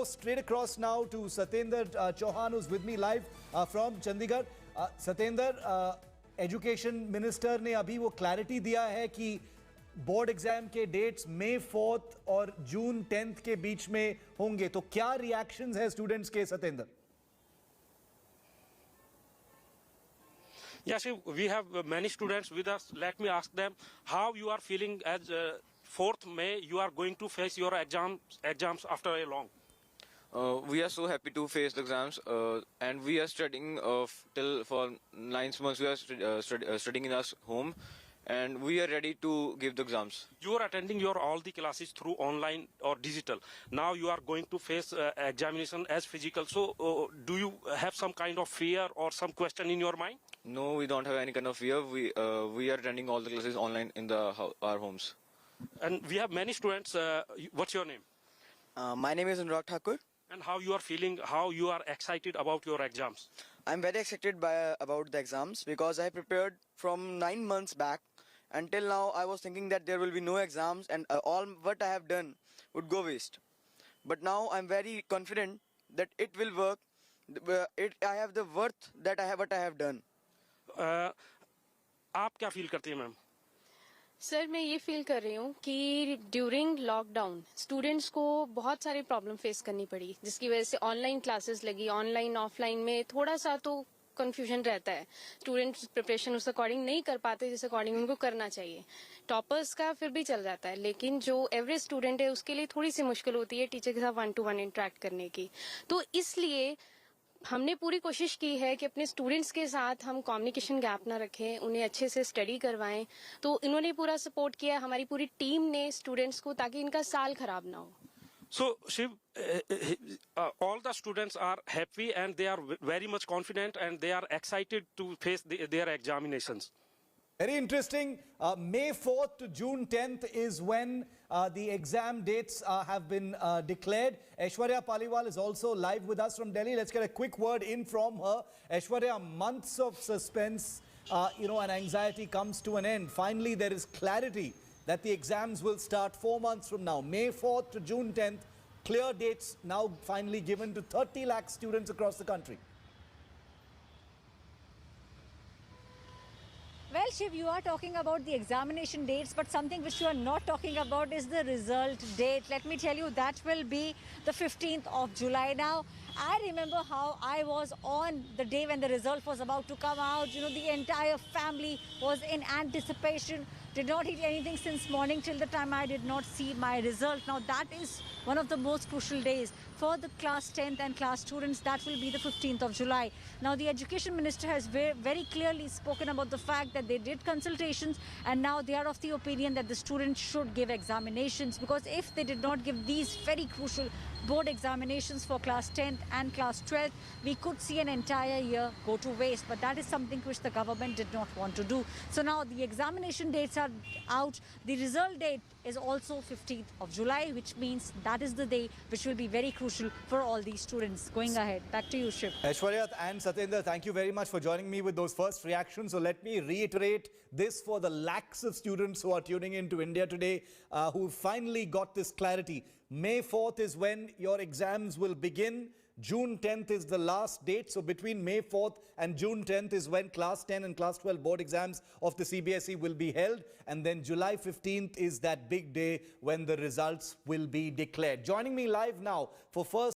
straight across now to Satyendra Chauhan, who's with me live from Chandigarh. Satyendra, education minister ने अभी वो clarity दिया है कि बोर्ड एग्जाम के डेट्स मई 4th और जून 10th के बीच में होंगे, तो क्या रिएक्शंस है स्टूडेंट्स के, Satyendra? Yes, we have many students with us. Let me ask them how you are feeling as 4th May you are going to face your exams after a long. We are so happy to face the exams, and we are studying till for 9 months. We are studying in our home, and we are ready to give the exams. You are attending your all the classes through online or digital. Now you are going to face examination as physical. So, do you have some kind of fear or some question in your mind? No, we don't have any kind of fear. We are attending all the classes online in our homes. And we have many students. What's your name? My name is Anurag Thakur. And how you are feeling, how you are excited about your exams? I'm very excited about the exams because I prepared from 9 months back. Until now, I was thinking that there will be no exams and all what I have done would go waste. But now I'm very confident that it will work. I have the worth that I have what I have done. आप क्या feel करती हैं ma'am? Sir, मैं ये feel कर रही हूँ कि ड्यूरिंग लॉकडाउन स्टूडेंट्स को बहुत सारे प्रॉब्लम फेस करनी पड़ी, जिसकी वजह से ऑनलाइन क्लासेस लगी, ऑनलाइन ऑफलाइन में थोड़ा सा तो कंफ्यूजन रहता है। स्टूडेंट्स प्रिपरेशन उस अकॉर्डिंग नहीं कर पाते जिस अकॉर्डिंग उनको करना चाहिए। टॉपर्स का फिर भी चल जाता है, लेकिन जो एवरेज स्टूडेंट है उसके लिए थोड़ी सी मुश्किल होती है टीचर के साथ 1-to-1 इंटरेक्ट करने की। तो इसलिए हमने पूरी कोशिश की है कि अपने स्टूडेंट्स के साथ हम कम्युनिकेशन गैप ना रखें, उन्हें अच्छे से स्टडी करवाएं। तो इन्होंने पूरा सपोर्ट किया, हमारी पूरी टीम ने स्टूडेंट्स को, ताकि इनका साल खराब ना हो। So, Shiv, all the students are happy and they are very much confident and they are excited to face their examinations. Very interesting. May 4th to June 10th is when the exam dates have been declared. Aishwarya Paliwal is also live with us from Delhi. Let's get a quick word in from her. Aishwarya, months of suspense, and anxiety comes to an end. Finally, there is clarity that the exams will start 4 months from now. May 4th to June 10th. Clear dates now finally given to 30 lakh students across the country. Well, Shiv, you are talking about the examination dates, but something which you are not talking about is the result date. Let me tell you, that will be the 15th of July. Now, I remember how I was on the day when the result was about to come out. The entire family was in anticipation, did not eat anything since morning till the time I did not see my result. Now, that is one of the most crucial days. For the class 10th and class students, that will be the 15th of July. Now, the education minister has very clearly spoken about the fact that they did consultations and now they are of the opinion that the students should give examinations, because if they did not give these very crucial board examinations for class 10th and class 12th, we could see an entire year go to waste. But that is something which the government did not want to do. So now the examination dates are out. The result date is also 15th of July, which means that is the day which will be very crucial for all these students going ahead. Back to you, Shiv. Aishwarya and Satyendra, thank you very much for joining me with those first reactions. So let me reiterate this for the lakhs of students who are tuning into India today, who finally got this clarity. May 4th is when your exams will begin. June 10th is the last date. So between May 4th and June 10th is when class 10 and class 12 board exams of the CBSE will be held. And then July 15th is that big day when the results will be declared. Joining me live now for first